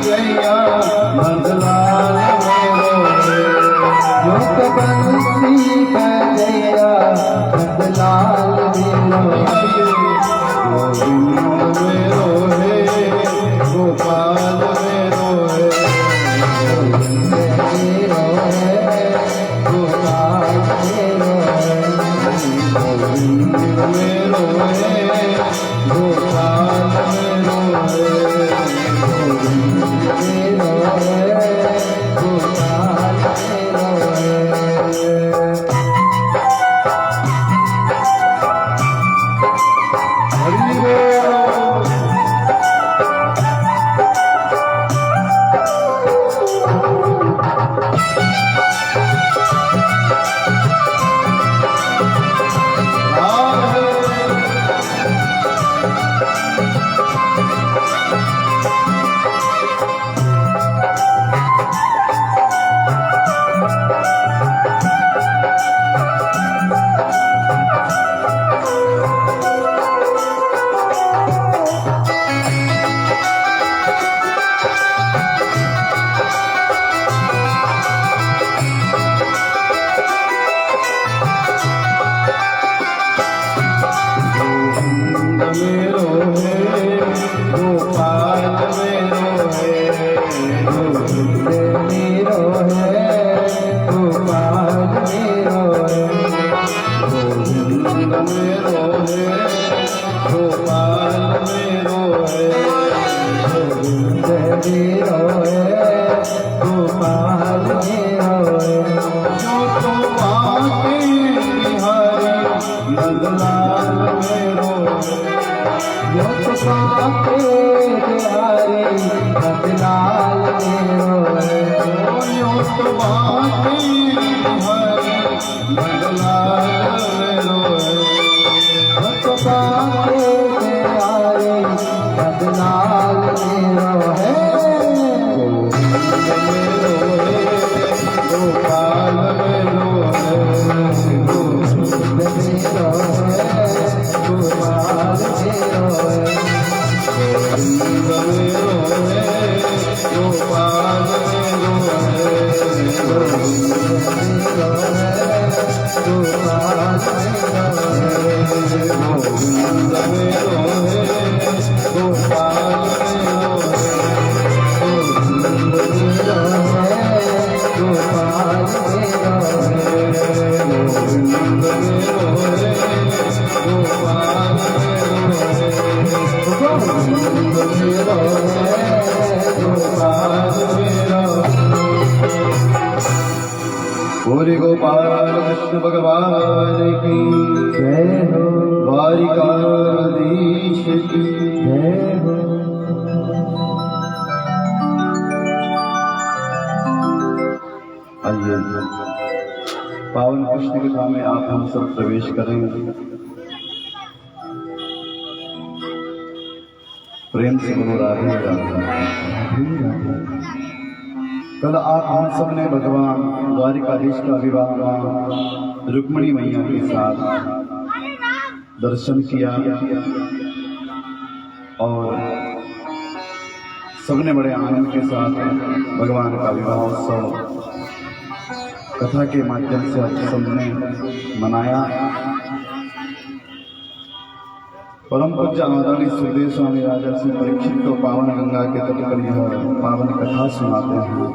जैया नंदलाल मेरो है जोत बंसी जैया नंदलाल मेरो गोविंद मेरो है गोपाल मेरो है गोविंद मेरो है गोपाल मेरो है गोविंद मेरो है गोपाल मेरो है गोविंद मेरो है गोपाल मेरो है। हरि बोल। मेरो है गोपाल मेरो है गोविंद मेरो है गोपाल मेरो है गोविंद मेरो है गोपाल मेरो है गोविंद मेरो है गोपाल मेरो है जो तो आके बिहारी नंदलाल मेरो जो तो पाके बिहारी नंदलाल मेरो है जो तो पाके बिहारी नंदलाल मेरो है जो तो पाके बिहारी नंदलाल मेरो है गोविंद मेरो है गोपाल मेरो है गोविंद मेरो है गोपाल मेरो है गोविंद मेरो है गोपाल मेरो है गोविंद मेरो है गोपाल मेरो है गोविंद मेरो है गोपाल मेरो है गोविंद मेरो है गोपाल मेरो है गोविंद मेरो है गोपाल मेरो है गोविंद मेरो है गोपाल मेरो पूरी गोपाल कृष्ण भगवान की जय हो द्वारिकाधीश की जय हो। आइए पावन कृष्ण कथा में आप हम सब प्रवेश करेंगे। प्रेम से बोलो राधे राधे। कल आप हम सब ने भगवान द्वारिकाधीश का विवाह रुक्मिणी मैया के साथ दर्शन किया और सबने बड़े आनंद के साथ भगवान का विवाह उत्सव कथा के माध्यम से आप सबने मनाया। परम पूज्य आदरणीय सुखदेव स्वामी राजा श्री परीक्षित को पावन गंगा के तट पर यह पावन कथा सुनाते हैं।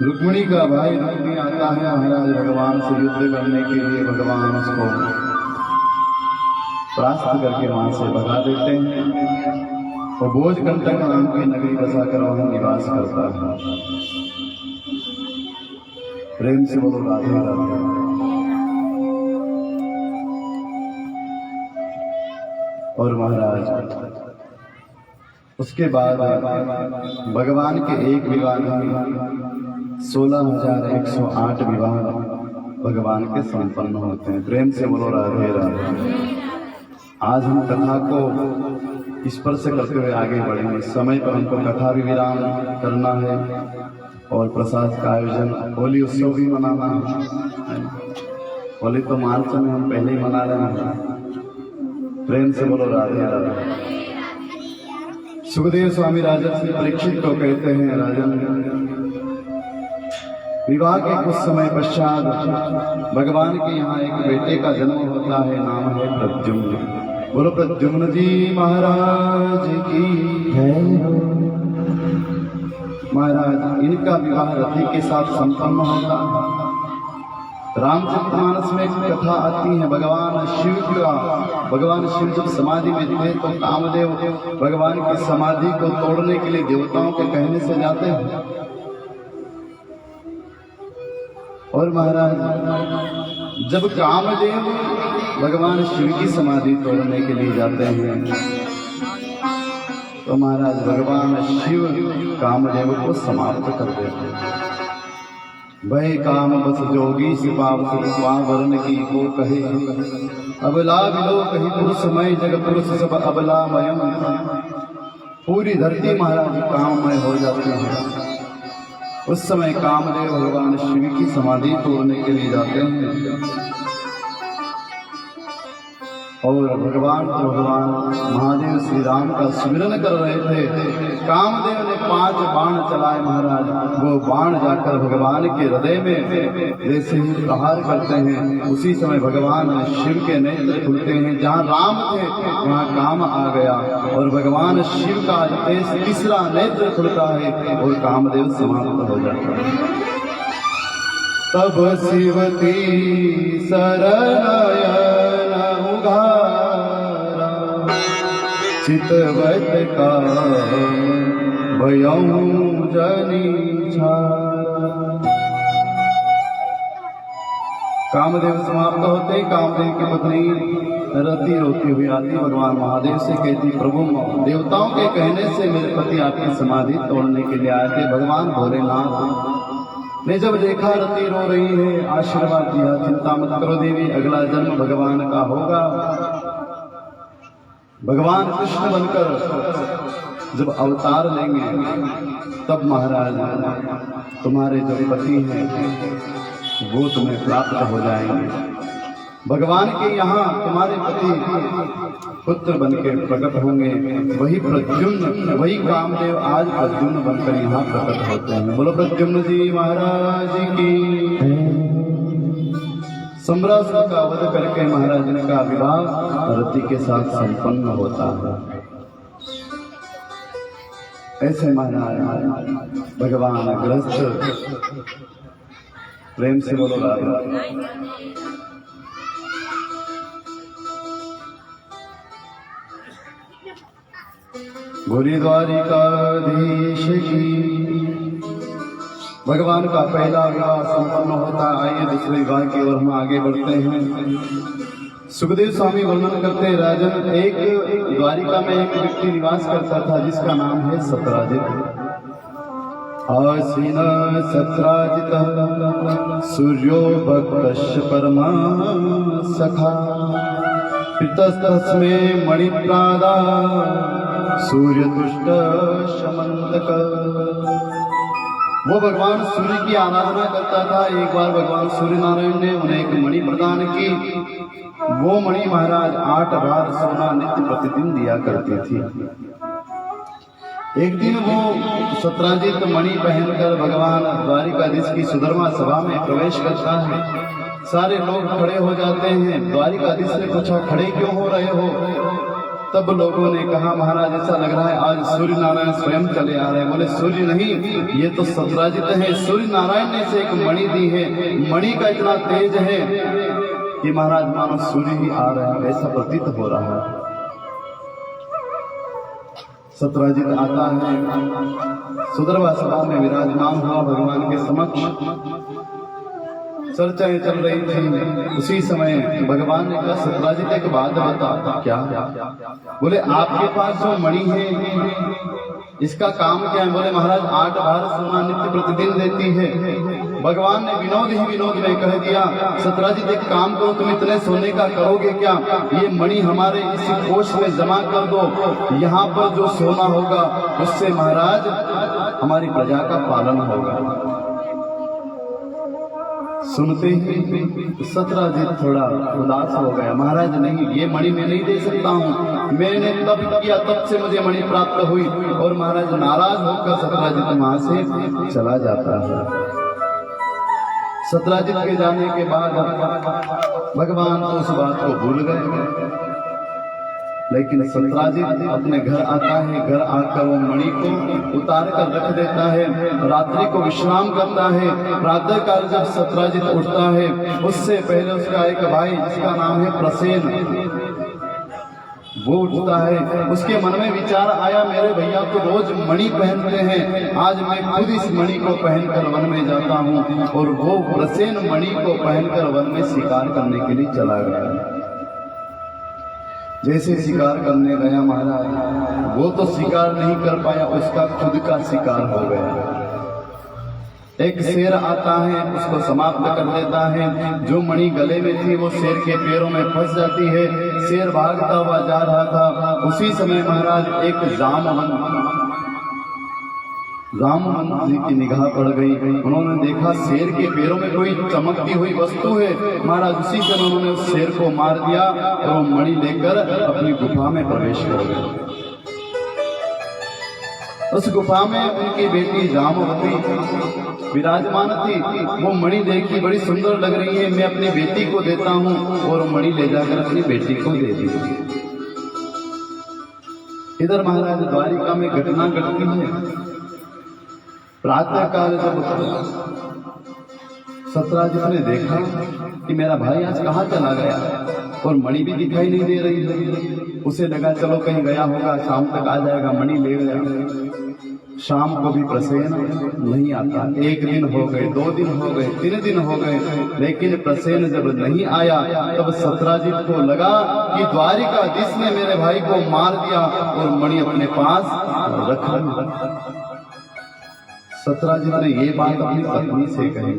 रुक्मिणी का भाई रुक्मी आता है महाराज भगवान से युद्ध करने के लिए। भगवान उसको परास्त करके वहां से भगा देते हैं और बोझ कंटक नाम की नगरी बसाकर वहां निवास करता है। प्रेम से बोलो राधे राधे। और महाराज उसके बाद भगवान के एक विवाह में 16,108 विवाह भगवान के संपन्न होते हैं। प्रेम से बोलो राधे राधे। आज हम कथा को स्पर्श करते हुए आगे बढ़ेंगे। समय पर हमको कथा भी विराम करना है और प्रसाद का आयोजन होली उत्सव भी मनाना है। होली तो मार्च में हम पहले ही मना रहे हैं, प्रेम से बोलो राधे राधे। सुखदेव स्वामी राजर्षि परीक्षित को कहते हैं, राजन, विवाह के कुछ समय पश्चात भगवान के यहाँ एक बेटे का जन्म होता है, नाम है प्रद्युम्न। बोलो प्रद्युम्न जी महाराज की जय। महाराज, इनका विवाह रति के साथ संपन्न होता है। रामचरितमानस में एक कथा आती है, भगवान शिव जब समाधि में थे तो कामदेव भगवान की समाधि को तोड़ने के लिए देवताओं के कहने से जाते हैं। और महाराज, जब कामदेव भगवान शिव की समाधि तोड़ने के लिए जाते हैं तो महाराज भगवान शिव कामदेव को समाप्त कर देते हैं। भय काम बस जोगी सिपाव वर्ण की को कहे, अबला बिलो कही पुरुष मय जग पुरुष सब अबलामयम। पूरी धरती महाराज काममय हो जाती है। उस समय कामदेव भगवान शिव की समाधि तोड़ने के लिए जाते हैं और भगवान महादेव श्री राम का स्मरण कर रहे थे। कामदेव ने 5 बाण चलाए महाराज। वो बाण जाकर भगवान के हृदय में जैसे ही प्रहार करते हैं, उसी समय भगवान शिव के नेत्र खुलते हैं। जहाँ राम थे वहाँ काम आ गया और भगवान शिव का तीसरा नेत्र खुलता है और कामदेव समाप्त हो जाता है। तब शिवती शरणय चितवत का भयं जनी छारा। कामदेव समाप्त होते कामदेव की पत्नी रति रोती हुई आती, भगवान महादेव से कहती, प्रभु देवताओं के कहने से मेरे पति आपकी समाधि तोड़ने के लिए आए थे। भगवान भोलेनाथ ने जब देखा रति रो रही है, आशीर्वाद दिया, चिंता मत करो देवी, अगला जन्म भगवान का होगा। भगवान कृष्ण बनकर जब अवतार लेंगे तब महाराज तुम्हारे जो पति हैं वो तुम्हें प्राप्त हो जाएंगे। भगवान के यहाँ तुम्हारे पति पुत्र बनके प्रकट होंगे। वही प्रद्युम्न, वही कामदेव आज प्रद्युम्न बनकर यहाँ प्रकट होते हैं। बोलो प्रद्युम्न जी महाराज की। सम्रासुर का वध करके महाराज का विवाह रति के साथ संपन्न होता है। ऐसे महाराज भगवान ग्रस्त। प्रेम से बोलो राधे। भोली द्वारिकाधीश की भगवान का पहला विवाह संपन्न होता। आइए दूसरे विवाह की ओर हम आगे बढ़ते हैं। सुखदेव स्वामी वर्णन करते हैं, राजन, एक द्वारिका में एक व्यक्ति निवास करता था जिसका नाम है सत्राजित। आसीन सत्राजित सूर्यो भक्तस्य परमा सखा, पितस्तस्मै मणिप्रादा सूर्य तुष्ट शमंतक। वो भगवान सूर्य की आराधना करता था। एक बार भगवान सूर्य नारायण ने उन्हें एक मणि प्रदान की। वो मणि महाराज 8 बार सोना नित्य प्रतिदिन दिया करती थी। एक दिन वो सत्राजित मणि पहनकर भगवान द्वारिकाधीश की सुधर्मा सभा में प्रवेश करता है। सारे लोग खड़े हो जाते हैं। द्वारिकाधीश ने पूछा, खड़े क्यों हो रहे हो? तब लोगों ने कहा, महाराज ऐसा लग रहा है आज सूर्य नारायण स्वयं चले आ रहे हैं। बोले, सूर्य नहीं, ये तो सत्राजित है। सूर्य नारायण ने से एक मणि दी है। मणि का इतना तेज है कि महाराज मानो सूर्य ही आ रहा है, ऐसा प्रतीत हो रहा है। सत्राजित आता है, सुधर्मा सभा में विराजमान हुआ भगवान के समक्ष। चर्चाएं चल रही थी। उसी समय भगवान ने कहा, सत्राजित एक बात बता। क्या? बोले, आपके पास जो मणि है इसका काम क्या है? बोले, महाराज 8 बार सोना नित्य प्रतिदिन देती है। भगवान ने विनोद ही विनोद में कह दिया, सत्राजित एक काम करो, तुम इतने सोने का करोगे क्या? ये मणि हमारे इसी कोष में जमा कर दो। यहाँ पर जो सोना होगा उससे महाराज हमारी प्रजा का पालन होगा। सुनते ही सत्राजित थोड़ा उदास हो गया। महाराज नहीं, ये मणि मैं नहीं दे सकता हूँ, मैंने तब किया तब से मुझे मणि प्राप्त हुई। और महाराज नाराज होकर सत्राजित वहां से चला जाता है। सत्राजित के जाने के बाद भगवान तो उस बात को भूल गए, लेकिन सत्राजित अपने घर आता है। घर आकर वो मणि को उतार कर रख देता है, रात्रि को विश्राम करता है। प्रातः काल जब सत्राजित उठता है, उससे पहले उसका एक भाई जिसका नाम है प्रसेन, वो उठता है। उसके मन में विचार आया, मेरे भैया तो रोज मणि पहनते हैं, आज मैं खुद इस मणि को पहनकर वन में जाता हूँ। और वो प्रसेन मणि को पहनकर वन में शिकार करने के लिए चला गया। जैसे शिकार करने गया महाराज, वो तो शिकार नहीं कर पाया, उसका खुद का शिकार हो गया। एक शेर आता है, उसको समाप्त कर देता है। जो मणि गले में थी वो शेर के पैरों में फंस जाती है। शेर भागता हुआ जा रहा था। उसी समय महाराज एक जामवंत जी की निगाह पड़ गई। उन्होंने देखा शेर के पैरों में कोई चमकती हुई वस्तु है। महाराज उसी समय उन्होंने उस शेर को मार दिया और वो मणि लेकर अपनी गुफा में प्रवेश कर गए। उस गुफा में उनकी बेटी जामवती विराजमान थी। वो मणि देखी, बड़ी सुंदर लग रही है, मैं अपनी बेटी को देता हूँ। और मणि ले जाकर अपनी बेटी को दे दी। इधर महाराज द्वारिका में घटना घटती है। प्रातः काल जब सत्राजित ने देखा कि मेरा भाई आज कहाँ चला गया और मणि भी दिखाई नहीं दे रही है, उसे लगा चलो कहीं गया होगा, शाम तक आ जाएगा, मणि ले गया। शाम को भी प्रसेन नहीं आता। एक दिन हो गए, 2 दिन हो गए, 3 दिन हो गए, लेकिन प्रसेन जब नहीं आया तब सत्राजित को लगा कि द्वारिकाधीश ने मेरे भाई को मार दिया और मणि अपने पास रख लिया। सत्राजित ने ये बात अपनी पत्नी से कही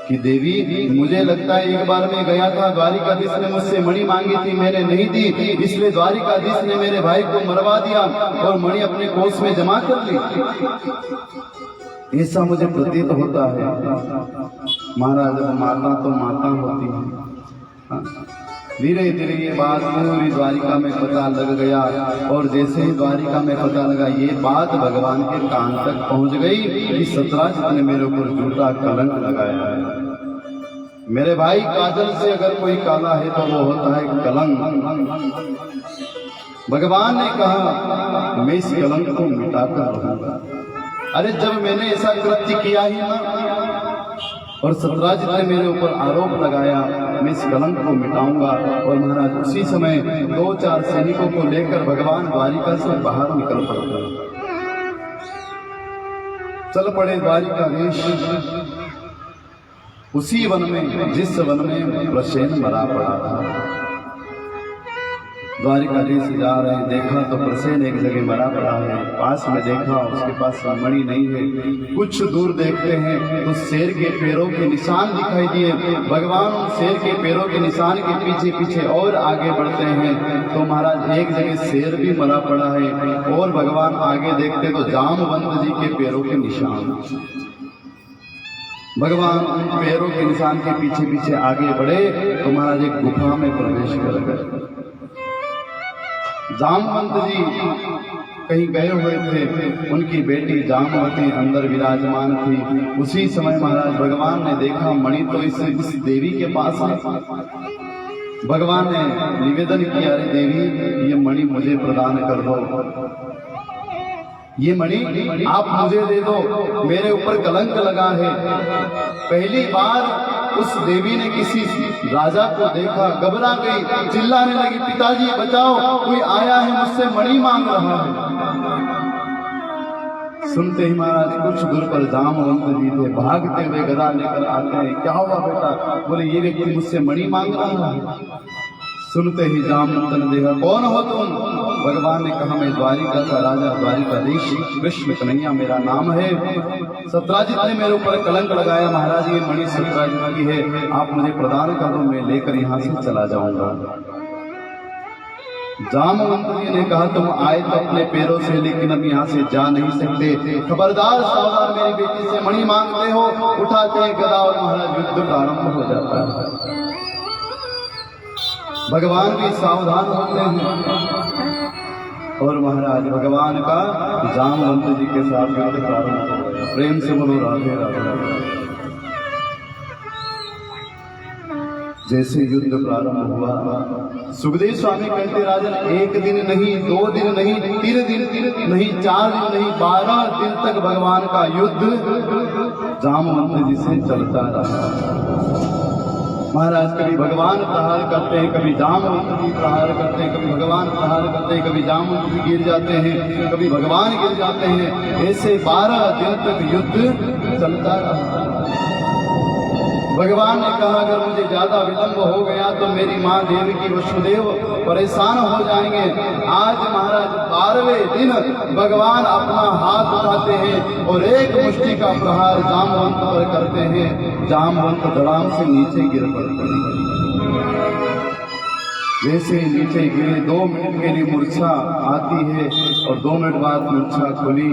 कि देवी, मुझे लगता है एक बार मैं गया था, द्वारिकाधीश ने मुझसे मणि मांगी थी, मैंने नहीं दी, इसलिए द्वारिकाधीश ने मेरे भाई को मरवा दिया और मणि अपने कोष में जमा कर ली। ऐसा मुझे प्रतीत होता है। महाराज माता तो माता होती है। धीरे धीरे ये बात पूरी द्वारिका में पता लग गया। और जैसे ही द्वारिका में पता लगा, ये बात भगवान के कान तक पहुंच गई कि सत्राजित ने मेरे ऊपर झूठा कलंक लगाया है। मेरे भाई काजल से अगर कोई काला है तो वो होता है कलंक। भगवान ने कहा मैं इस कलंक को मिटाकर रहूंगा। अरे जब मैंने ऐसा कृत्य किया ही ना, और सत्राजित ने मेरे ऊपर आरोप लगाया, मैं इस कलंक को मिटाऊंगा। और महाराज उसी समय 2-4 सैनिकों को लेकर भगवान द्वारिका से बाहर निकल पड़ते, चल पड़े द्वारिकाधीश। उसी वन में, जिस वन में प्रसेन मरा पड़ा था, द्वारिकाधीश जा रहे हैं, देखा तो प्रसेन एक जगह मरा पड़ा है। पास में देखा, उसके पास मणि नहीं है। कुछ दूर देखते हैं तो शेर के पैरों के निशान दिखाई दिए। भगवान उन शेर के पैरों के निशान के पीछे पीछे और आगे बढ़ते हैं तो महाराज एक जगह शेर भी मरा पड़ा है। और भगवान आगे देखते तो जामवंत जी के पैरों के निशान। भगवान उन पैरों के निशान के पीछे पीछे आगे बढ़े तो महाराज एक गुफा में प्रवेश कर गए। जामवंत जी कहीं गए हुए थे, उनकी बेटी जामवती अंदर विराजमान थी। उसी समय महाराज भगवान ने देखा मणि तो इस देवी के पास है। भगवान ने निवेदन किया, अरे देवी, ये मणि मुझे प्रदान कर दो, ये मणि आप मुझे दे दो, मेरे ऊपर कलंक लगा है। पहली बार उस देवी ने किसी राजा को देखा, घबरा गई, चिल्लाने लगी, पिताजी बचाओ, कोई आया है मुझसे मणि मांग रहा है। सुनते ही महाराज कुछ दूर पर जामवंत जी थे, भागते हुए गदा लेकर आते हैं। क्या हुआ बेटा? बोले ये व्यक्ति मुझसे मणि मांग रहा है। सुनते ही जामवंत ने देखा, कौन हो तुम? भगवान ने कहा, मैं द्वारिका का राजा द्वारिकाधीश कृष्ण कन्हैया मेरा नाम है। सत्राजित ने मेरे ऊपर कलंक लगाया, महाराज ये मणि सत्राजित की है, आप मुझे प्रदान कर दो, मैं लेकर यहाँ से चला जाऊंगा। जामवंत जी ने कहा तुम आए तो अपने पैरों से, लेकिन अब यहाँ से जा नहीं सकते। खबरदार सावधान, मेरी बेटी से मणि मांगते हो। उठाते हैं गदा और महाराज युद्ध प्रारंभ हो जाता है। भगवान भी सावधान होते हैं और महाराज भगवान का जामवंत जी के साथ युद्ध प्रारंभ हो गया। प्रेम से बोलो राधे राधे। जैसे युद्ध प्रारंभ हुआ, सुखदेव स्वामी कहते राजन, एक दिन नहीं, 2 दिन नहीं, 3 दिन नहीं, 4 दिन नहीं, 12 दिन तक भगवान का युद्ध जामवंत जी से चलता रहा। महाराज कभी भगवान प्रहार करते हैं, कभी जामवंत जी प्रहार करते हैं, कभी भगवान प्रहार करते हैं, कभी जामवंत जी गिर जाते हैं, कभी भगवान गिर जाते हैं। ऐसे 12 दिन तक युद्ध चलता रहा। भगवान ने कहा अगर मुझे ज्यादा विलंब हो गया तो मेरी माँ देवकी वसुदेव परेशान हो जाएंगे। आज महाराज 12वें दिन भगवान अपना हाथ उठाते हैं और एक मुष्टि का प्रहार जामवंत पर करते हैं। जामवंत धड़ाम से नीचे गिर पड़ते हैं। जैसे नीचे गिरे 2 मिनट के लिए मूर्छा आती है और 2 मिनट बाद मूर्छा खुली,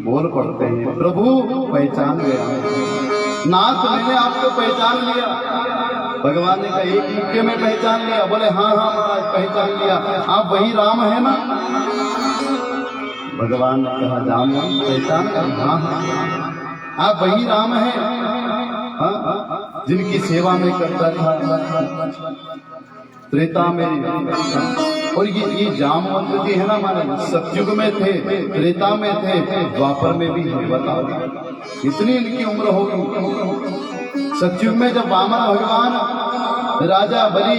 बोल पड़ते हैं प्रभु पहचान गया, नाथ मैंने आपको पहचान लिया। भगवान ने कहा एक मुक्के में पहचान लिया? बोले हाँ हाँ महाराज पहचान लिया, आप वही राम है ना? भगवान ने कहा जामवंत पहचान कर? हाँ हाँ आप वही राम है, हाँ जिनकी सेवा में करता था त्रेता में। और ये जामवंत जी है ना हमारे, सतयुग में थे, त्रेता में थे, द्वापर में भी है। बताओ इतनी इनकी उम्र होगी। सतयुग में जब वामन भगवान राजा बलि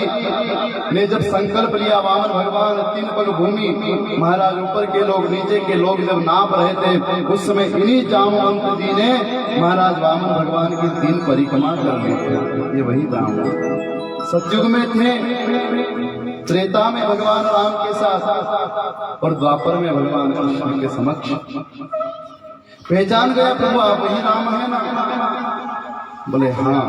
ने जब संकल्प लिया, वामन भगवान 3 पग भूमि, महाराज ऊपर के लोग नीचे के लोग जब नाप रहे थे, उस समय इन्हीं जामवंत जी ने महाराज वामन भगवान की 3 परिक्रमा कर ली थी। ये वही जामवंत सतयुग में थे, त्रेता में भगवान राम के साथ और द्वापर में भगवान कृष्ण के समक्ष। पहचान गया प्रभु आप वही राम है ना? बोले हाँ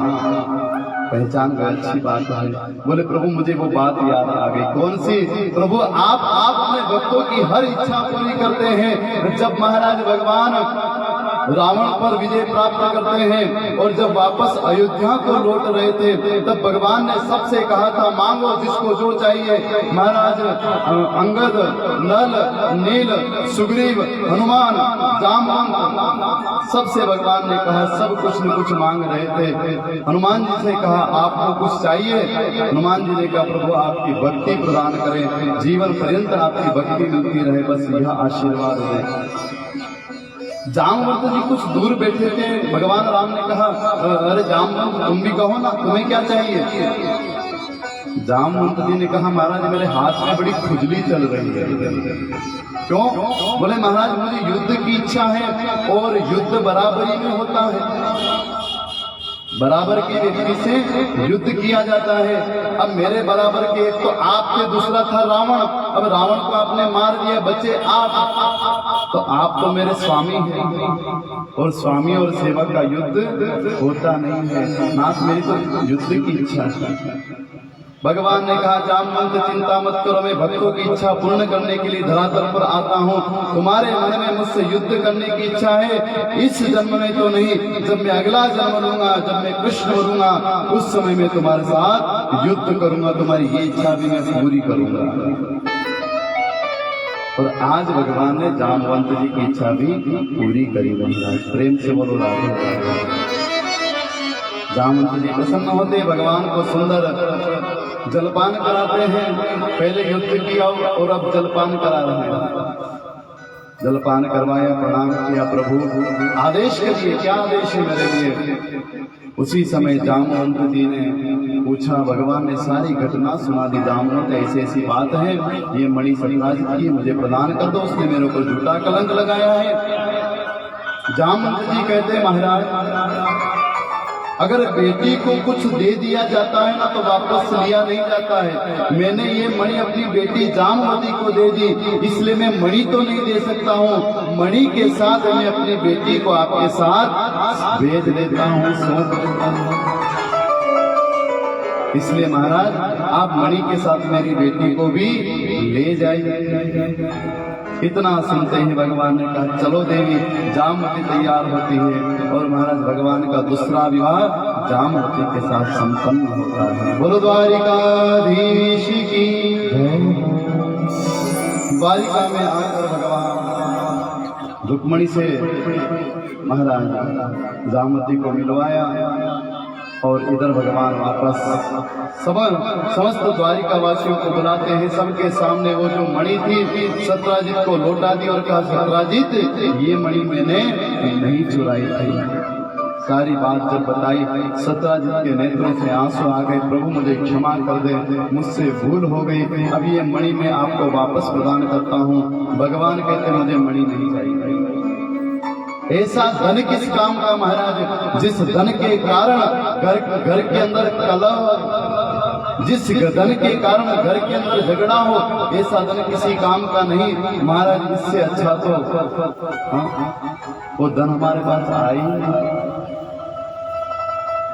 पहचान गया, अच्छी बात है। बोले प्रभु मुझे वो बात याद आ गई। कौन सी? प्रभु आप अपने भक्तों की हर इच्छा पूरी करते हैं। जब महाराज भगवान रावण पर विजय प्राप्त करते हैं और जब वापस अयोध्या को लौट रहे थे, तब भगवान ने सबसे कहा था मांगो जिसको जो चाहिए। महाराज अंगद, नल, नील, सुग्रीव, हनुमान, जामवंत, सबसे भगवान ने कहा, सब कुछ न कुछ मांग रहे थे। हनुमान जी से कहा आपको कुछ चाहिए? हनुमान जी ने कहा प्रभु आपकी भक्ति प्रदान करें, जीवन पर्यंत आपकी भक्ति मिलती रहे, बस यह आशीर्वाद है। जामवंत जी कुछ दूर बैठे थे। भगवान राम ने कहा अरे जामवंत तुम भी कहो ना, तुम्हें क्या चाहिए? जामवंत जी ने कहा महाराज मेरे हाथ में बड़ी खुजली चल रही है। क्यों? बोले महाराज मुझे युद्ध की इच्छा है और युद्ध बराबरी में होता है, बराबर के व्यक्ति से युद्ध किया जाता है। अब मेरे बराबर के एक तो आपके, दूसरा था रावण। अब रावण को आपने मार दिया, बचे आप, तो आप तो मेरे स्वामी हैं और स्वामी और सेवक का युद्ध होता नहीं है। नाथ मेरी तो युद्ध की इच्छा है। भगवान ने कहा जामवंत चिंता मत करो, मैं भक्तों की इच्छा पूर्ण करने के लिए धरातल पर आता हूँ। तुम्हारे मन में मुझसे युद्ध करने की इच्छा है, इस जन्म में तो नहीं, जब मैं अगला जन्म लूंगा, जब मैं कृष्ण बनूंगा, उस समय मैं तुम्हारे साथ युद्ध करूंगा, तुम्हारी ये इच्छा भी मैं पूरी करूंगा। और आज भगवान ने जामवंत जी की इच्छा भी पूरी करी। महाराज प्रेम से बोलो राधे। जामवंत जी प्रसन्न होते, भगवान को सुंदर जलपान कराते हैं। पहले युद्ध किया और अब जलपान करा रहे हैं। जलपान करवाया, प्रणाम किया, प्रभु आदेश करिए, क्या आदेश है मेरे लिए? उसी समय जामवंत जी ने पूछा, भगवान ने सारी घटना सुना दी। जामवंत ऐसी ऐसी बात है, ये मणि सतराज की मुझे प्रदान कर दो, उसने मेरे को झूठा कलंक लगाया है। जामवंत जी कहते महाराज अगर बेटी को कुछ दे दिया जाता है ना तो वापस लिया नहीं जाता है। मैंने ये मणि अपनी बेटी जामवती को दे दी, इसलिए मैं मणि तो नहीं दे सकता हूँ। मणि के साथ मैं अपनी बेटी को आपके साथ भेज देता हूँ, सौंप देता हूँ। इसलिए महाराज आप मणि के साथ मेरी बेटी को भी ले जाइए। इतना सुनते ही भगवान ने कहा चलो देवी। जामवती तैयार होती है और महाराज भगवान का दूसरा विवाह जामवती के साथ संपन्न होता है। बोलो द्वारिकाधीश की। द्वारिका में आकर भगवान रुक्मणी से महाराज जामवती को मिलवाया और इधर भगवान वापस समस्त द्वारिका वासियों को बुलाते हैं। सबके सामने वो जो मणि थी सत्राजित को लौटा दी और कहा सत्राजित ये मणि मैंने नहीं चुराई थी। सारी बात जब बताई सत्राजित के नेत्रों से आंसू आ गए। प्रभु मुझे क्षमा कर दे, मुझसे भूल हो गई, अब ये मणि मैं आपको वापस प्रदान करता हूँ। भगवान कहते मुझे मणि नहीं चाहिए। ऐसा धन किस काम का महाराज जिस धन के कारण घर के अंदर कलह, जिस धन के कारण घर के अंदर झगड़ा हो, ऐसा धन किसी काम का नहीं महाराज। इससे अच्छा तो वो धन हमारे पास आई।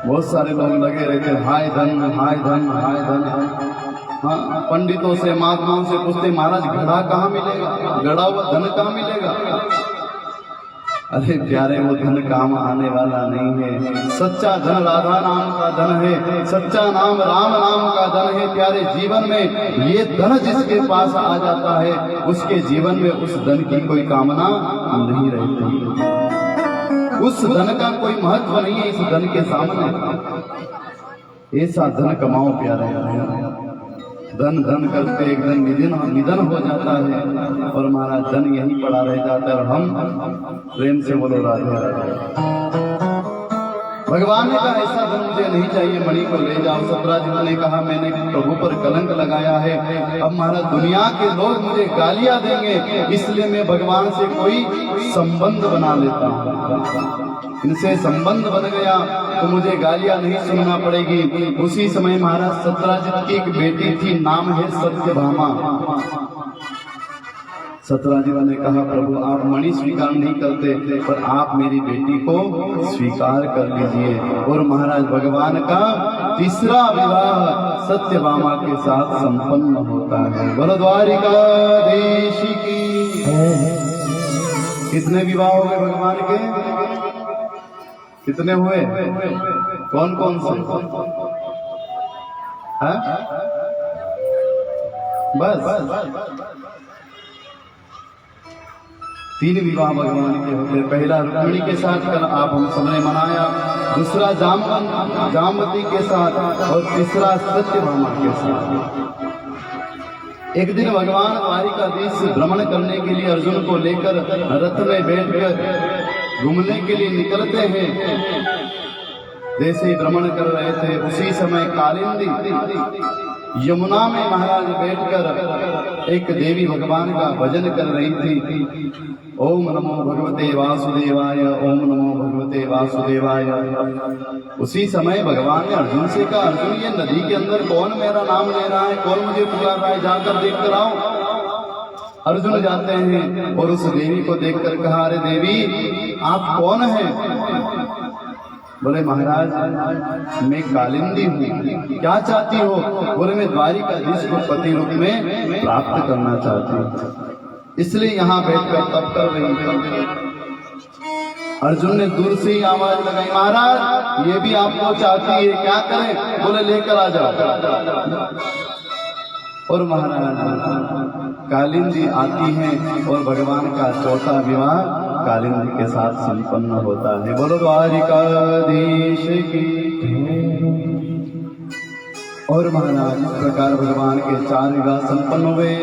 बहुत सारे लोग लगे रहते हाय धन हाय धन हाय धन। हाँ, पंडितों से महात्माओं से पूछते महाराज घड़ा कहाँ मिलेगा, गड़ा हुआ धन कहाँ मिलेगा। अरे प्यारे वो धन काम आने वाला नहीं है। सच्चा धन राधा नाम का धन है, सच्चा नाम राम नाम का धन है। प्यारे जीवन में ये धन जिसके पास आ जाता है उसके जीवन में उस धन की कोई कामना नहीं रहती, उस धन का कोई महत्व नहीं है इस धन के सामने। ऐसा धन कमाओ प्यारे। धन धन करते एक दिन निधन हो जाता है और हमारा धन यहीं पड़ा रह जाता है और हम प्रेम से बोलो राधे राधे। भगवान ने कहा ऐसा धन मुझे नहीं चाहिए, मणि को ले जाओ। सत्राजित ने कहा मैंने प्रभु पर कलंक लगाया है, अब महाराज दुनिया के लोग मुझे गालियां देंगे, इसलिए मैं भगवान से कोई संबंध बना लेता हूँ। इनसे संबंध बन गया तो मुझे गालियां नहीं सुनना पड़ेगी। उसी समय महाराज सत्राजित की एक बेटी थी, नाम है सत्यभामा। सत्राजित ने कहा प्रभु आप मणि स्वीकार नहीं करते पर आप मेरी बेटी को स्वीकार कर लीजिए। और महाराज भगवान का तीसरा विवाह सत्यभामा के साथ संपन्न होता है। बोलो द्वारिकाधीश की। कितने विवाह हो गए भगवान के? कितने हुए? कौन कौन से? बस 3 विवाह भगवान के होते। पहला रुक्मिणी के साथ कल आप हम सबने मनाया, दूसरा जामवती के साथ और तीसरा सत्यभामा के साथ। एक दिन भगवान द्वारिकाधीश भ्रमण करने के लिए अर्जुन को लेकर रथ में बैठकर घूमने के लिए निकलते हैं। जैसे ही भ्रमण कर रहे थे उसी समय कालिंदी यमुना में महाराज बैठकर एक देवी भगवान का भजन कर रही थी। ओम नमो भगवते वासुदेवाय, ओम नमो भगवते वासुदेवाय। उसी समय भगवान ने अर्जुन से कहा अर्जुन ये नदी के अंदर कौन मेरा नाम ले रहा है, कौन मुझे पुकार रहा है, जाकर देख कर आओ। अर्जुन जाते हैं और उस देवी को देखकर कहा अरे देवी आप कौन हैं? बोले महाराज मैं कालिंदी हूँ, क्या चाहती हो? बोले मैं द्वारिकाधीश को पति रूप में प्राप्त करना चाहती हूँ, इसलिए यहाँ बैठकर तप कर रही हूँ। अर्जुन ने दूर से ही आवाज लगाई महाराज ये भी आपको चाहती है, क्या करें? बोले लेकर आ जाओ। और महाराज कालिंदी आती हैं और भगवान का चौथा विवाह कालिंदी के साथ संपन्न होता है। बोलो द्वारिकाधीश की। और महाराज इस प्रकार भगवान के 4 विवाह संपन्न हुए।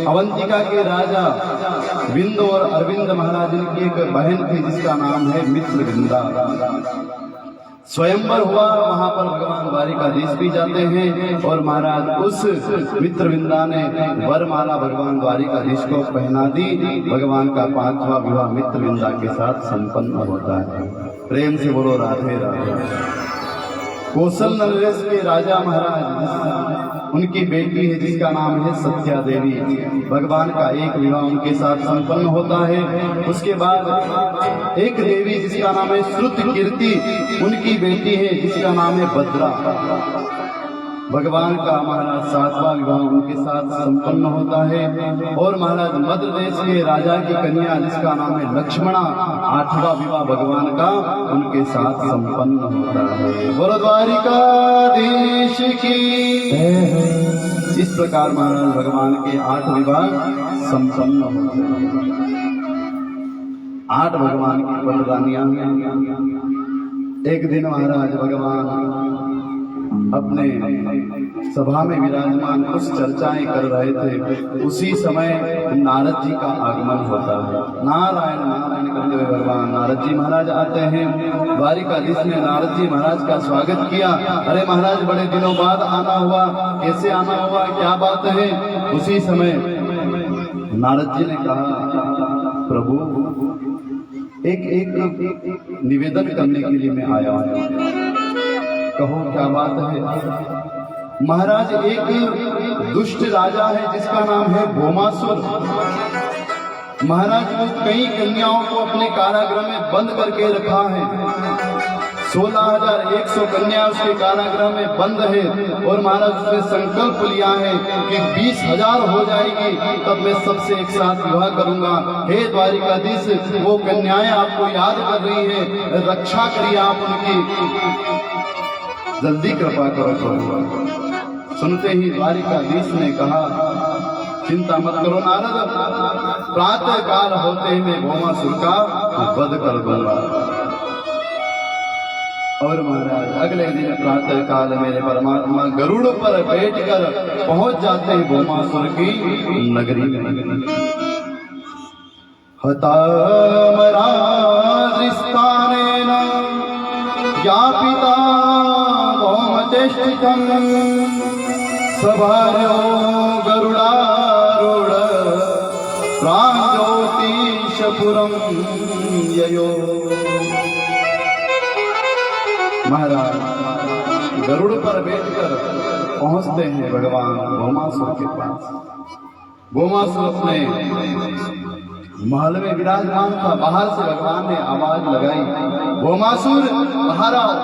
अवंतिका के राजा विंद और अरविंद महाराज की एक बहन थी जिसका नाम है मित्रविंदा। स्वयंवर हुआ, वहां पर भगवान द्वारिकाधीश भी जाते हैं और महाराज उस मित्रविंदा ने वरमाला भगवान द्वारिकाधीश को पहना दी। भगवान का 5वां विवाह मित्रविंदा के साथ संपन्न होता है। प्रेम से बोलो राधे राधे। कौशल नरेश के राजा महाराज उनकी बेटी है जिसका नाम है सत्या देवी। भगवान का एक विवाह उनके साथ संपन्न होता है। उसके बाद एक देवी जिसका नाम है श्रुत कीर्ति, उनकी बेटी है जिसका नाम है भद्रा। भगवान का महाराज 7वां विवाह उनके साथ संपन्न होता है। और महाराज मध्य देश के राजा की कन्या जिसका नाम है लक्ष्मणा, 8वां विवाह भगवान का उनके साथ संपन्न होता है। बोलो द्वारिकाधीश की। इस प्रकार महाराज भगवान के 8 विवाह संपन्न होते हैं। 8 भगवान की वरदानियां। एक दिन महाराज भगवान अपने सभा में विराजमान कुछ चर्चाएं कर रहे थे। उसी समय नारद जी का आगमन होता है। नारायण नारायण करते हुए भगवान नारद जी महाराज आते हैं। द्वारिकाधीश ने नारद जी महाराज का स्वागत किया। अरे महाराज बड़े दिनों बाद आना हुआ, कैसे आना हुआ, क्या बात है? उसी समय नारद जी ने कहा, प्रभु एक निवेदन करने के लिए मैं आया हूं। कहो क्या बात है? महाराज एक दुष्ट राजा है जिसका नाम है भौमासुर। महाराज वो कई कन्याओं को अपने कारागृह में बंद करके रखा है। 16,100 कन्या उसके कारागृह में बंद है। और महाराज उसने संकल्प लिया है कि 20,000 हो जाएगी तब मैं सबसे एक साथ विवाह करूंगा। हे द्वारिकाधीश, वो कन्याएं आपको याद कर रही है, रक्षा करिए आप उनकी, जल्दी कृपा करो। सुनते ही द्वारिकाधीश ने कहा, चिंता मत करो नारद, प्रातः काल होते ही मैं भौमासुर का वध कर दूंगा। और महाराज अगले दिन प्रातः काल मेरे परमात्मा गरुड़ पर बैठकर पहुंच जाते हैं भौमासुर की नगरी में। हतामरा दृष्टानेन ज्ञापिता भौमचेष्टितं सभार्यो गरुडारूढ़ प्राञ्ज्योतिषपुरं ययो। महाराज गरुड़ पर बैठकर पहुंचते हैं भगवान भौमासुर के पास। भौमासुर अपने महल में विराजमान था। बाहर से भगवान ने आवाज लगाई, भौमासुर बाहर आओ।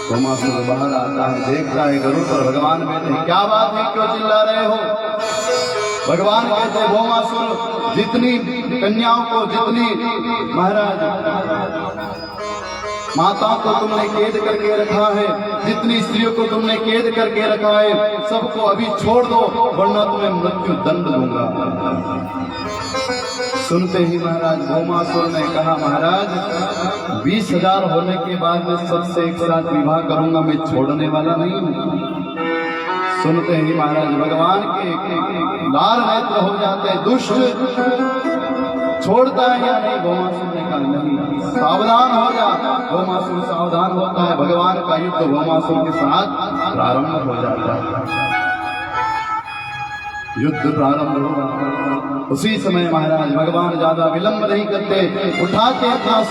भौमासुर बाहर आता है, देखता है गरुड़ पर भगवान बैठे। क्या बात है, क्यों चिल्ला रहे हो? भगवान कहते, भौमासुर जितनी कन्याओं को, जितनी महाराज माताओं को तुमने कैद करके रखा है, जितनी स्त्रियों को तुमने कैद करके रखा है, सबको अभी छोड़ दो वरना तुम्हें मृत्यु दंड दूंगा। सुनते ही महाराज भौमासुर ने कहा, महाराज 20,000 होने के बाद मैं सबसे एक साथ विवाह करूंगा, मैं छोड़ने वाला नहीं हूं। सुनते ही महाराज भगवान के लाल नेत्र हो जाते हैं। दुष्ट छोड़ता है या नहीं? भौमासुर ने कहा नहीं, सावधान हो जा। भौमासुर सावधान होता है। भगवान का युद्ध भौमासुर के साथ प्रारंभ हो जाता है। युद्ध प्रारंभ हुआ। उसी समय महाराज भगवान ज्यादा विलंब नहीं करते, उठाते अपना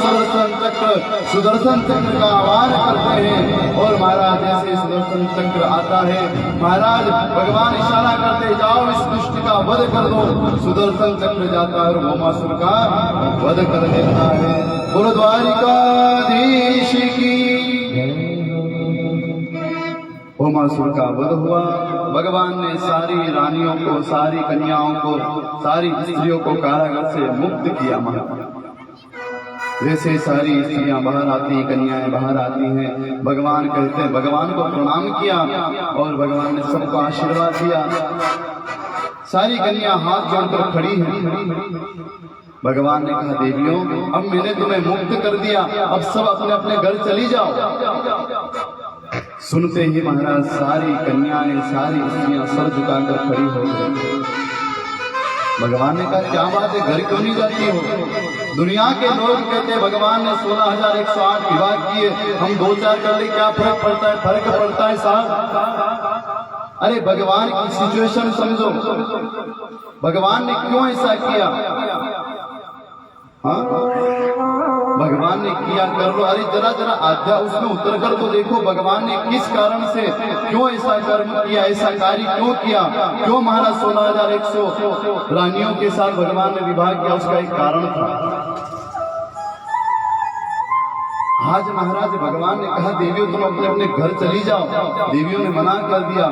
सुदर्शन चक्र का आह्वान करते हैं। और महाराज जैसे सुदर्शन चक्र आता है, महाराज भगवान इशारा करते, जाओ इस दुष्ट का वध कर दो। सुदर्शन चक्र जाता है और भौमासुर का वध कर देता है। बोलो द्वारिकाधीश की। भौमासुर का वध हुआ। भगवान ने सारी रानियों को, सारी कन्याओं को, सारी स्त्रियों को कारागार से मुक्त किया। जैसे सारी स्त्रियां बाहर आती, कन्याएं बाहर आती हैं, भगवान कहते हैं, भगवान को प्रणाम किया और भगवान ने सबको आशीर्वाद दिया। सारी कन्या हाथ जोड़कर खड़ी हैं। भगवान ने कहा, देवियों अब मैंने तुम्हें मुक्त कर दिया, अब सब अपने अपने घर चली जाओ। सुनते ही महाराज सारी कन्याएं, सारी स्त्रियां सर झुकाकर खड़ी हो गई। भगवान ने कहा, क्या बात है, घर क्यों नहीं जाती हो? दुनिया के लोग कहते, भगवान ने 16,108 विवाह किए, हम 2-4 कर ले, क्या फर्क पड़ता है? फर्क पड़ता है साहब। अरे भगवान की सिचुएशन समझो, भगवान ने क्यों ऐसा किया? हाँ, भगवान ने किया कर लो। अरे जरा जरा आध्या उसमें उतर कर तो देखो, भगवान ने किस कारण से क्यों ऐसा कर्म किया, ऐसा कार्य क्यों किया, क्यों महाराज 16,100 रानियों के साथ भगवान ने विवाह किया? उसका एक कारण था। आज महाराज भगवान ने कहा देवियों तुम अपने अपने घर चली जाओ, देवियों ने मना कर दिया।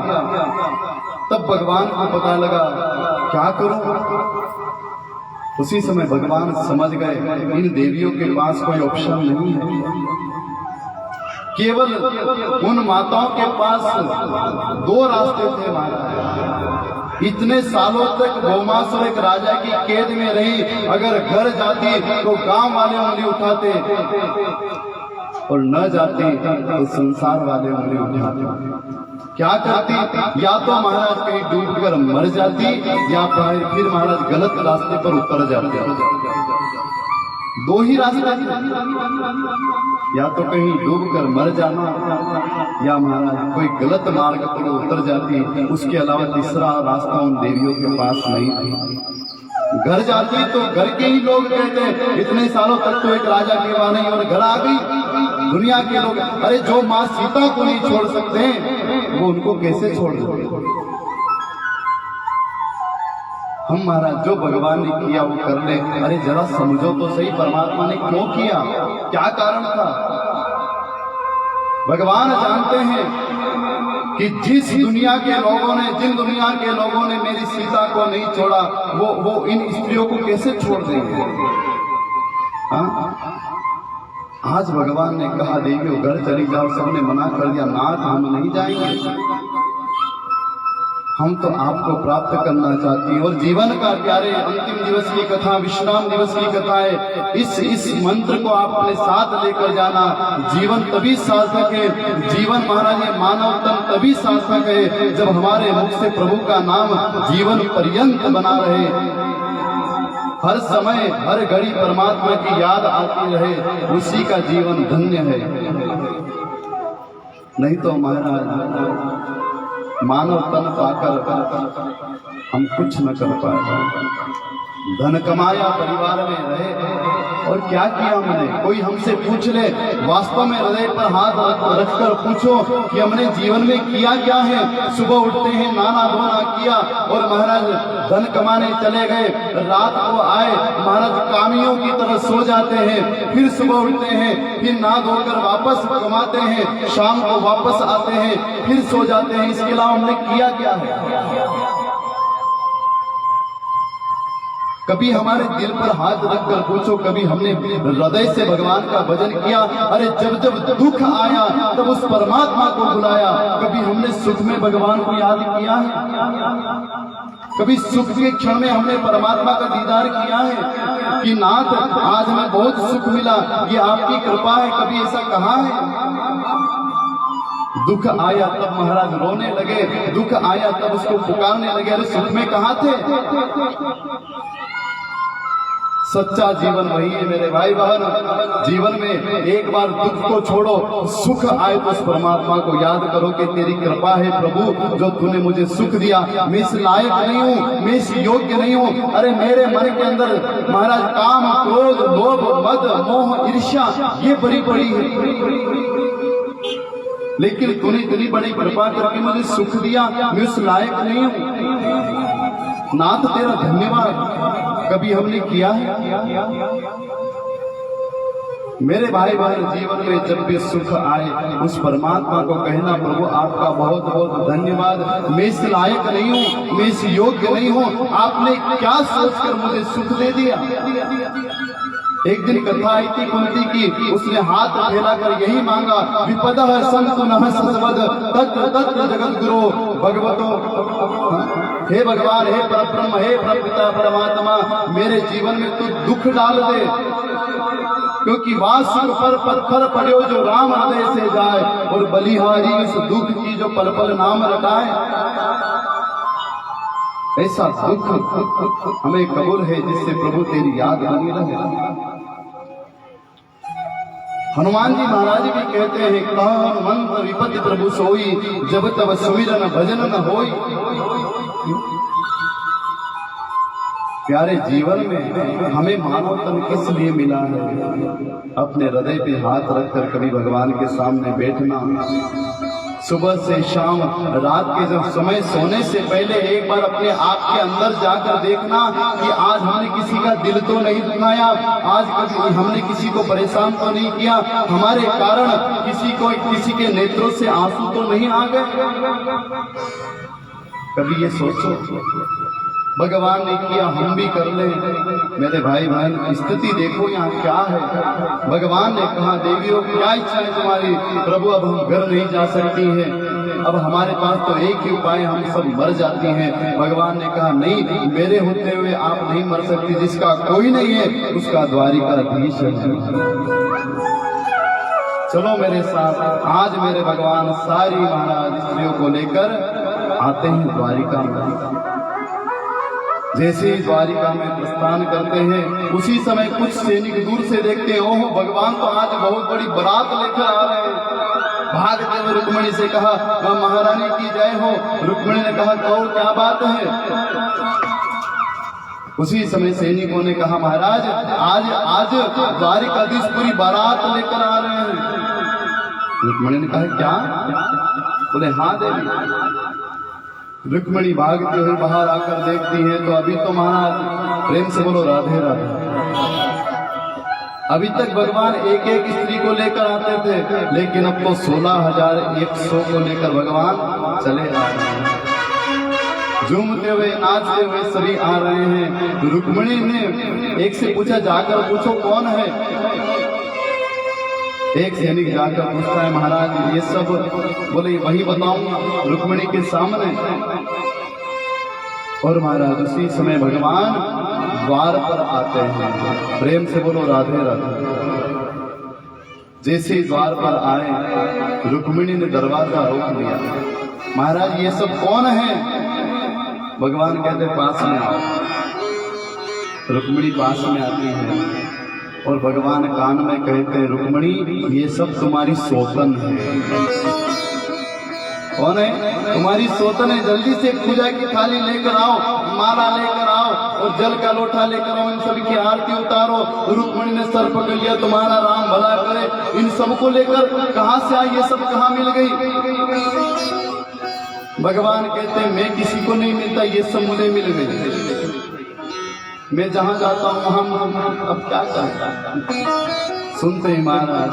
तब भगवान को पता लगा क्या करूं। उसी समय भगवान समझ गए इन देवियों के पास कोई ऑप्शन नहीं है। केवल उन माताओं के पास दो रास्ते थे महाराज। इतने सालों तक भौमासुर एक राजा की कैद में रही, अगर घर जाती तो गांव वाले उंगली उठाते और न जाती तो संसार वाले उंगली उठाते। क्या करती? या तो महाराज कहीं डूबकर मर जाती या फिर महाराज गलत रास्ते पर उतर जाते। दो ही रास्ते, या तो कहीं डूबकर मर जाना या महाराज कोई गलत मार्ग पर उतर जाती। उसके अलावा तीसरा रास्ता उन देवियों के पास नहीं था। घर जाती तो घर के ही लोग कहते इतने सालों तक तो एक राजा के वहां नहीं, और घर आ गई दुनिया के लोग, अरे जो माँ सीता को नहीं छोड़ सकते वो उनको कैसे छोड़ देते। हम महाराज जो भगवान ने किया वो कर ले। अरे जरा समझो तो सही, परमात्मा ने क्यों किया, क्या कारण था। भगवान जानते हैं कि जिस दुनिया के लोगों ने, जिन दुनिया के लोगों ने मेरी सीता को नहीं छोड़ा वो इन स्त्रियों को कैसे छोड़ देंगे। आज भगवान ने कहा देवियों घर चली जाओ, सबने मना कर दिया, नाथ हम नहीं जाएंगे, हम तो आपको प्राप्त करना चाहती हैं। और जीवन का प्यारे अंतिम दिवस की कथा, विश्राम दिवस की कथा है। इस मंत्र को आप अपने साथ लेकर जाना। जीवन तभी सार्थक है, जीवन महाराज ये मानव तन तभी सार्थक है जब हमारे मुख से प्रभु का नाम जीवन पर्यंत बना रहे, हर समय हर घड़ी परमात्मा की याद आती रहे, उसी का जीवन धन्य है। नहीं तो महाराज मानव तन पाकर हम कुछ न कर पाएगा। धन कमाया, परिवार में रहे और क्या किया हमने। कोई हमसे पूछ ले, वास्तव में हृदय पर हाथ रखकर पूछो कि हमने जीवन में किया क्या है। सुबह उठते हैं, नाना धोना किया और महाराज धन कमाने चले गए, रात को आए महाराज कामियों की तरह सो जाते हैं, फिर सुबह उठते हैं, फिर नहा धोकर वापस कमाते हैं, शाम को वापस आते हैं, फिर सो जाते हैं। इसके अलावा हमने किया क्या है। कभी हमारे दिल पर हाथ रखकर पूछो, कभी हमने हृदय से भगवान का भजन किया। अरे जब जब दुख आया तब उस परमात्मा को बुलाया। कभी हमने सुख में भगवान को याद किया है। कभी सुख के क्षण में हमने परमात्मा का दीदार किया है कि नाथ आज हमें बहुत सुख मिला, ये आपकी कृपा है। कभी ऐसा कहा है। दुख आया तब महाराज रोने लगे, दुख आया तब उसको पुकारने लगे, अरे सुख में कहाँ थे। सच्चा जीवन वही है मेरे भाई बहन। जीवन में एक बार दुख को छोड़ो, सुख आए तो उस परमात्मा को याद करो कि तेरी कृपा है प्रभु जो तूने मुझे सुख दिया। मैं इस लायक नहीं हूँ, मैं इस योग्य नहीं हूँ। अरे मेरे मन के अंदर महाराज काम, क्रोध, लोभ, मद, मोह, ईर्ष्या ये बड़ी बड़ी है, लेकिन तूने इतनी बड़ी कृपा करके मुझे सुख दिया, मैं उस लायक नहीं हूँ। नाथ तेरा धन्यवाद। कभी हमने किया है। मेरे भाई बहन जीवन में जब भी सुख आए उस परमात्मा को कहना, प्रभु आपका बहुत बहुत धन्यवाद। मैं इस लायक नहीं हूँ, मैं इस योग्य नहीं हूँ, आपने क्या सोचकर मुझे सुख दे दिया। एक दिन कथा आई थी कुंती की, उसने हाथ फैलाकर यही मांगा, विपदः सन्तु नः सत्वद तत्र तत्र जगत गुरु भगवतो। हे भगवान, हे परब्रह्म, हे परपिता परमात्मा, मेरे जीवन में तू दुख डाल दे, क्योंकि वासुर पर पत्थर पड़ो जो राम हृदय से जाए, और बलिहारी इस दुख की जो पल पल नाम रटाए। ऐसा दुख हमें कबूल है जिससे प्रभु तेरी याद बनी रहे। हनुमान जी महाराज भी कहते हैं, कौन मंत्र विपत्ति प्रभु सोई, जब तब सुमिरन भजन न होई। प्यारे जीवन में हमें मानव तन किस लिए मिला है। अपने हृदय पे हाथ रखकर कभी भगवान के सामने बैठना, सुबह से शाम, रात के जब समय सोने से पहले एक बार अपने आप के अंदर जाकर देखना कि आज हमने किसी का दिल तो नहीं दुखाया, आज कभी हमने किसी को परेशान तो नहीं किया, हमारे कारण किसी के नेत्रों से आंसू तो नहीं आ गए। कभी ये सोचो, भगवान ने किया हम भी कर ले। मेरे भाई बहन स्थिति देखो यहाँ क्या है। भगवान ने कहा देवियों क्या इच्छा है तुम्हारी? प्रभु अब हम घर नहीं जा सकती हैं, अब हमारे पास तो एक ही उपाय, हम सब मर जाती हैं। भगवान ने कहा नहीं, मेरे होते हुए आप नहीं मर सकती, जिसका कोई नहीं है उसका द्वारिकाधीश है। चलो मेरे साथ, आज मेरे भगवान सारी महाराज स्त्रियों को लेकर आते हैं द्वारिका में। जैसे ही द्वारिका में प्रस्थान करते हैं उसी समय कुछ सैनिक दूर से देखते हैं, ओहो भगवान तो आज बहुत बड़ी बारात लेकर आ रहे हैं। भागते हुए रुक्मिणी से कहा महारानी की जय हो। रुक्मिणी ने कहा तो क्या बात है? उसी समय सैनिकों ने कहा महाराज आज द्वारिकाधीश पूरी बारात लेकर आ रहे हैं। रुक्मिणी ने कहा क्या? बोले हाँ देवी। रुक्मिणी भागती हुई बाहर आकर देखती है तो अभी तो महाराज, प्रेम से बोलो राधे राधे, अभी तक भगवान एक एक स्त्री को लेकर आते थे, लेकिन अब तो 16,100 को लेकर भगवान चले आ रहे हैं। झूमते हुए नाचते हुए सभी आ रहे हैं। रुक्मिणी ने एक से पूछा जाकर पूछो कौन है? एक सैनिक जाकर पूछता है महाराज ये सब? बोले वही बताऊंगा रुक्मिणी के सामने। और महाराज उसी समय भगवान द्वार पर आते हैं। प्रेम से बोलो राधे राधे। जैसे द्वार पर आए रुक्मिणी ने दरवाजा रोक दिया। महाराज ये सब कौन है? भगवान कहते पास में आओ। रुक्मिणी पास में आती है और भगवान कान में कहते हैं रुक्मिणी ये सब तुम्हारी सौतन है। कौन है? तुम्हारी सौतन है। जल्दी से पूजा की थाली लेकर आओ, माला लेकर आओ और जल का लोटा लेकर आओ, इन सभी की आरती उतारो। रुक्मिणी ने सर पकड़ लिया, तुम्हारा राम भला करे। इन सबको लेकर कहां से आई? ये सब कहां मिल गई? भगवान कहते हैं मैं किसी को नहीं मिलता, ये सब मुझे मिल गई। मैं जहां जाता हूं वहां अब क्या करता? सुनते ही महाराज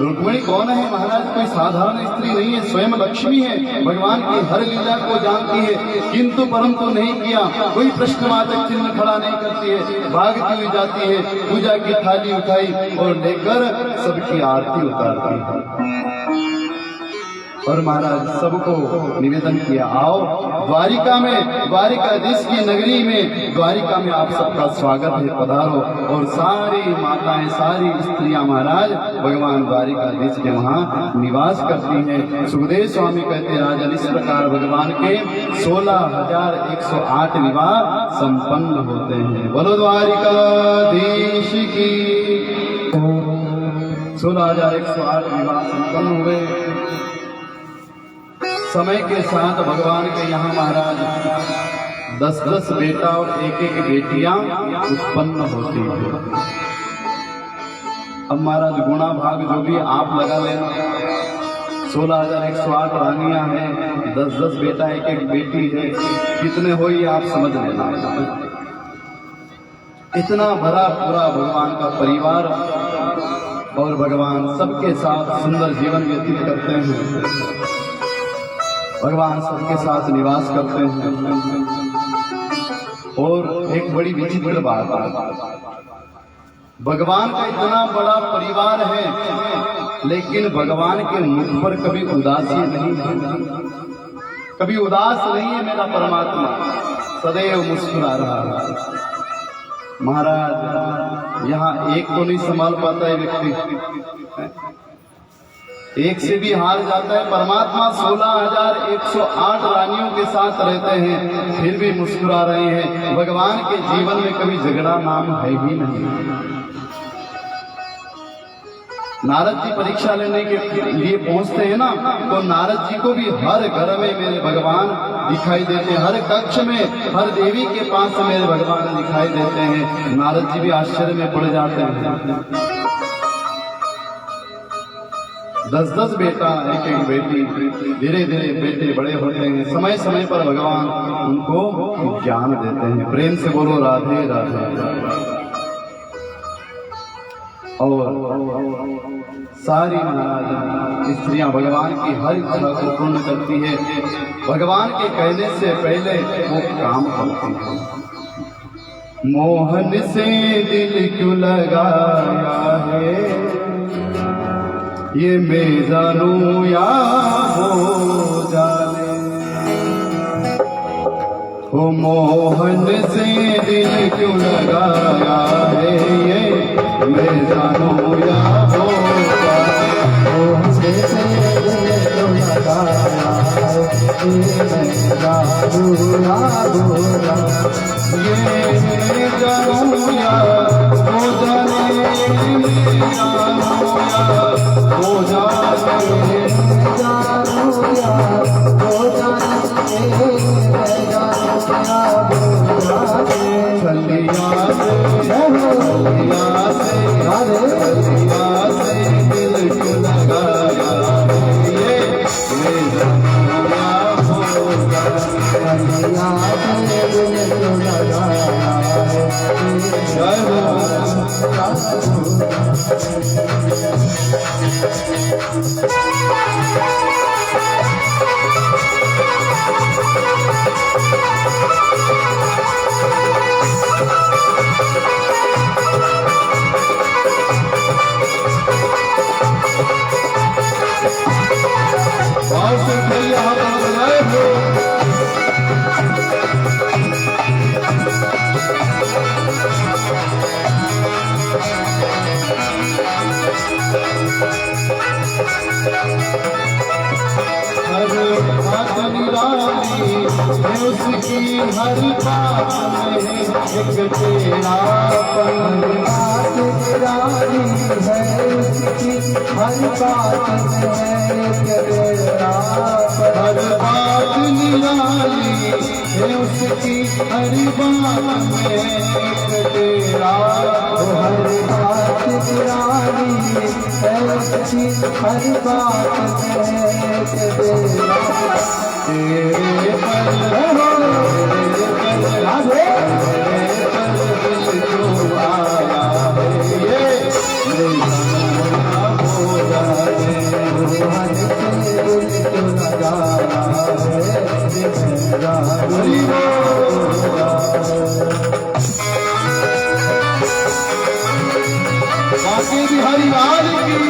रुक्मिणी कौन है? महाराज कोई साधारण स्त्री नहीं है, स्वयं लक्ष्मी है, भगवान की हर लीला को जानती है, किंतु परंतु नहीं किया, कोई प्रश्नवाचक चिन्ह खड़ा नहीं करती है, भागती हुई जाती है, पूजा की थाली उठाई और लेकर सबकी आरती उतारती है। और महाराज सबको निवेदन किया आओ द्वारिका में, द्वारिकाधीश की नगरी में, द्वारिका में आप सबका स्वागत है, पधारो। और सारी माताएं, सारी स्त्रियां महाराज भगवान द्वारिकाधीश के वहां निवास करती हैं। सुखदेव स्वामी कहते राजन इस प्रकार भगवान के 16,108 विवाह संपन्न होते हैं। बोलो द्वारिकाधीश की। 16,108 विवाह संपन्न हुए। समय के साथ भगवान के यहाँ महाराज 10-10 बेटा और एक बेटियां उत्पन्न होती है। अब महाराज गुणा भाग जो भी आप लगा लेना, 16,108 रानियां हैं, 10-10 बेटा एक बेटी है, कितने हो ये आप समझ लेना। इतना भरा पूरा भगवान का परिवार और भगवान सबके साथ सुंदर जीवन व्यतीत करते हैं। भगवान सबके साथ निवास करते हैं। और एक बड़ी विचित्र बात है, भगवान का इतना बड़ा परिवार है लेकिन भगवान के मुख पर कभी उदासी नहीं है, कभी उदास नहीं है। मेरा परमात्मा सदैव मुस्कुरा रहा है। महाराज यहाँ एक तो नहीं संभाल पाता है व्यक्ति, एक से भी हार जाता है। परमात्मा 16,108 रानियों के साथ रहते हैं फिर भी मुस्कुरा रहे हैं। भगवान के जीवन में कभी झगड़ा नाम है ही नहीं। नारद जी परीक्षा लेने के लिए पहुंचते हैं ना, तो नारद जी को भी हर घर में मेरे भगवान दिखाई देते हैं, हर कक्ष में हर देवी के पास मेरे भगवान दिखाई देते हैं। नारद जी भी आश्चर्य में पड़ जाते हैं। 10-10 बेटा, एक एक बेटी, धीरे धीरे बेटे बड़े होते हैं। समय समय पर भगवान उनको ज्ञान देते हैं। प्रेम से बोलो राधे राधे। और सारी महाराज स्त्रियां भगवान की हर इच्छा को पूर्ण करती है। भगवान के कहने से पहले वो काम करती है। मोहन से दिल क्यों लगाया है, ये मैं जानूं या हो जाने। ओ मोहन से दिल क्यों लगाया है, ये मैं जानूं या हो जाने। मोहन से दिल क्यों लगाया है, ये मैं जानूं या हो जाने। ये मैं जानूं या हो जाने, जानूं या हो जाने, जानूं या हो जाने, मैं जानूं या हो जाने। छलिया से दिल क्यों लगाया, ये मैं जानूं या हो जाने। उसकी हर बात में एक तेरापन, बात निराली है उसकी हर बात में एक तेरापन। हर बात निराली है उसकी हर बात में एक तेरापन। हर बात निराली है उसकी हर बात में एक तेरापन। तेरे पर राधे दिल जो आया है, ये हो जाए। मोहन से दिल क्यों लगाया है, बाकी बिहारी लाल की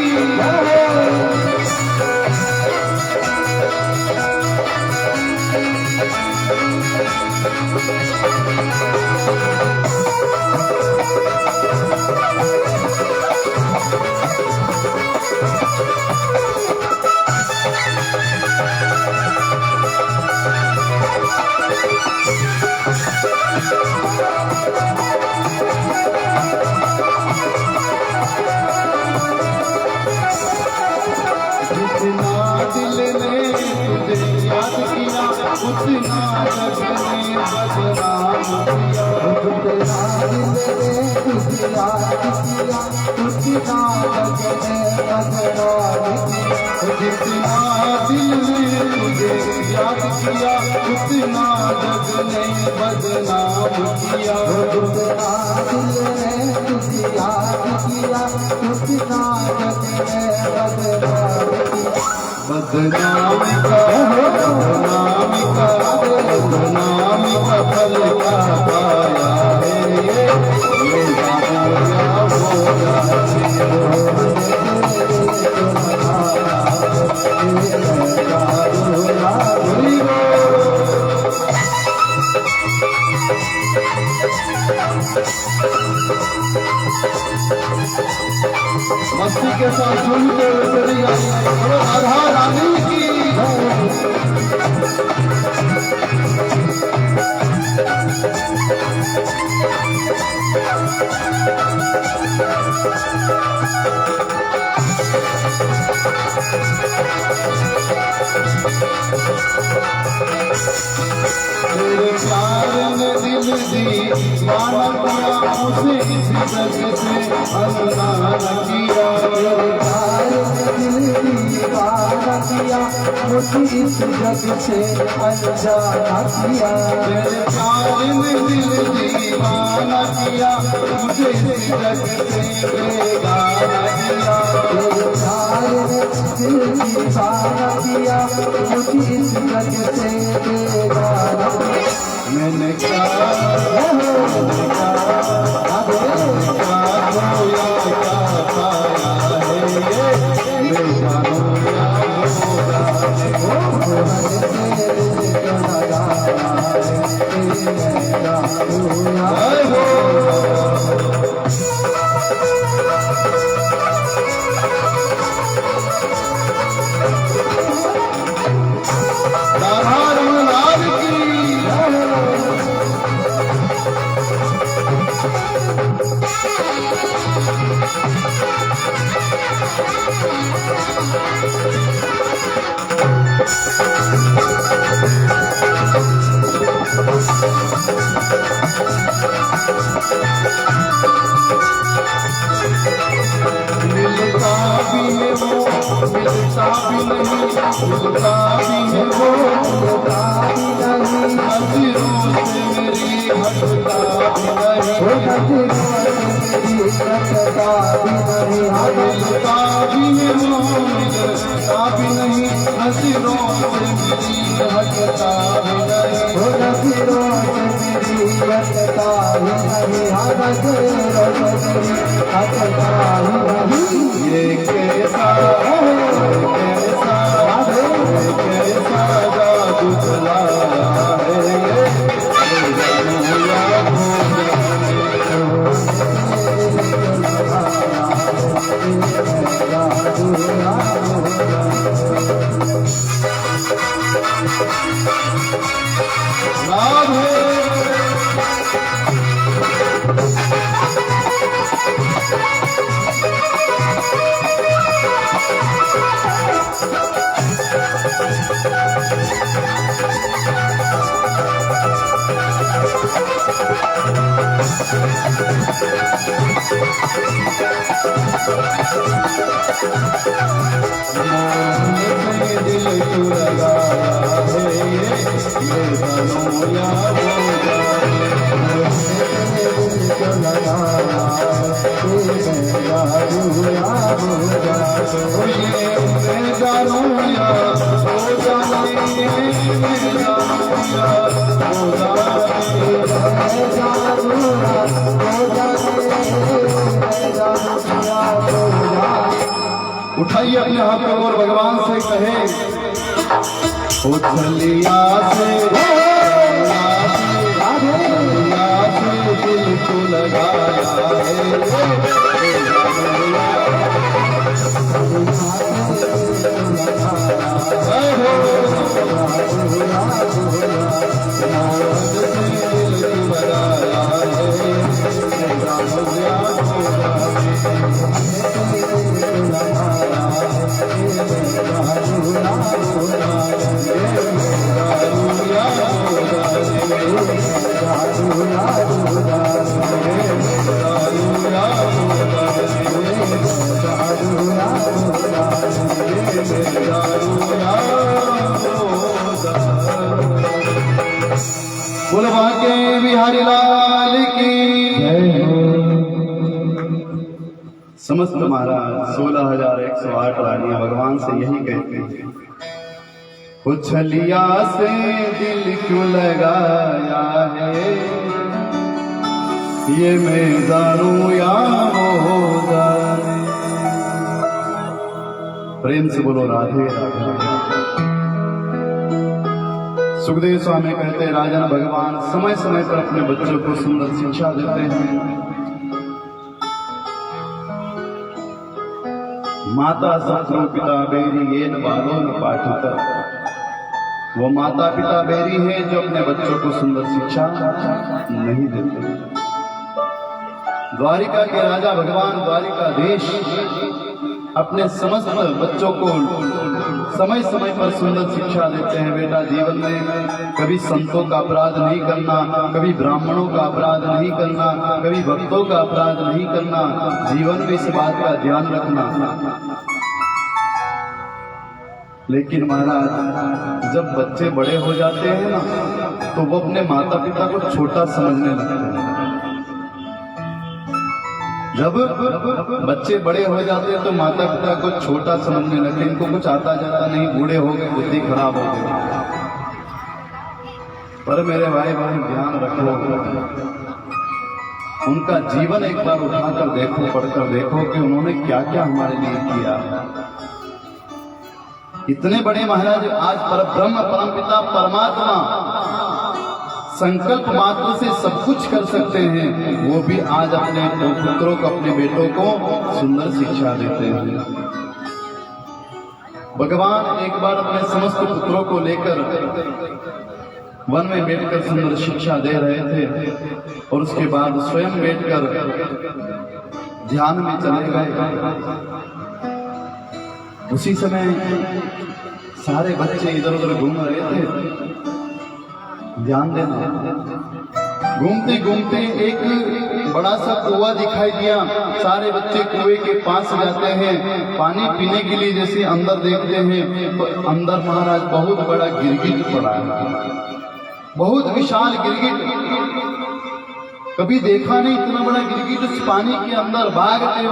उतना जग ने बदनाम किया, उतना दिल ने तुझे याद किया, उतना जग ने बदनाम किया। जितना दिल ने तुझे याद किया, उतना जग ने बदनाम किया। उतना दिल ने तुझे याद किया, उतना जग ने बदनाम किया। बदनाम का फल का पाया है, ये जानूं हो मस्ती के साथ झूमते हुए चली आई राधा रानी की। तेरे प्यार ने दिल दी मानव किया, उसे इसी जग से अनजान किया। तेरे प्यार ने दिल दी किया, मुझे इस जग से अनजाना किया। तेरे प्यार ने दिल दीवाना किया, मुझे इस जग से बेगाना किया। तेरे प्यार ने दिल दीवाना किया, मुझे इस जग से बेगाना किया। मैंने क्या खोया, क्या पाया है ये, मैं जानूं या मिलता भी है वो, मिलता भी नहीं, मिलता भी है वो, मिलता भी नहीं, नजरों से मेरी हटता भी नहीं। नजरों से मेरी हटता भी नहीं। मिलता भी है वो, मिलता भी नहीं, नजरों से मेरी हटता भी नहीं। नजरों से मेरी हटता ही नहीं। नजरों से मेरी हटता ही नहीं। ये कैसा जादू चलाया है ये, जानूं या भूल दिल तू लगाया है ये जानूं या उठाइए अपने हाथ को और भगवान से कहे, उछलिया से दिल को लगाया बोलवा के बिहारी लाल की समस्त महाराज 16,108 रानियां भगवान से यही कहते हैं, उछलिया से दिल क्यों लगाया है ये मैं जानूं या वो जाने। प्रेम से बोलो राधे राधे। सुखदेव स्वामी कहते हैं, राजन भगवान समय समय पर अपने बच्चों को सुंदर शिक्षा देते हैं। माता शत्रु पिता बेरी ये न बालो न पाठित। वो माता पिता बेरी है जो अपने बच्चों को सुंदर शिक्षा नहीं देते। द्वारिका के राजा भगवान द्वारिकाधीश अपने समस्त बच्चों को समय समय पर सुंदर शिक्षा देते हैं। बेटा, जीवन में कभी संतों का अपराध नहीं करना, कभी ब्राह्मणों का अपराध नहीं करना, कभी भक्तों का अपराध नहीं करना। जीवन में इस बात का ध्यान रखना। लेकिन महाराज जब बच्चे बड़े हो जाते हैं ना तो वो अपने माता पिता को छोटा समझने लगते हैं। जब बच्चे बड़े हो जाते हैं तो माता पिता को छोटा समझने लगते, इनको कुछ आता जाता नहीं, बूढ़े हो गए, बुद्धि खराब हो गई। पर मेरे भाई बहन ध्यान रखो, उनका जीवन एक बार उठाकर देखो, पढ़कर देखो कि उन्होंने क्या क्या हमारे लिए किया। इतने बड़े महाराज आज परब्रह्म परमपिता परमात्मा संकल्प मात्र से सब कुछ कर सकते हैं, वो भी आज अपने पुत्रों को, अपने बेटों को सुंदर शिक्षा देते हैं। भगवान एक बार अपने समस्त पुत्रों को लेकर वन में बैठकर सुंदर शिक्षा दे रहे थे और उसके बाद स्वयं बैठकर ध्यान में चले गए। उसी समय सारे बच्चे इधर उधर घूम रहे थे। ध्यान देना, घूमते घूमते एक बड़ा सा कुआं दिखाई दिया। सारे बच्चे कुएं के पास जाते हैं, पानी पीने के लिए जैसे अंदर देखते हैं तो अंदर महाराज बहुत बड़ा गिरगिट पड़ा है, बहुत विशाल गिरगिट। कभी देखा नहीं इतना बड़ा गिरगिट उस पानी के अंदर भागते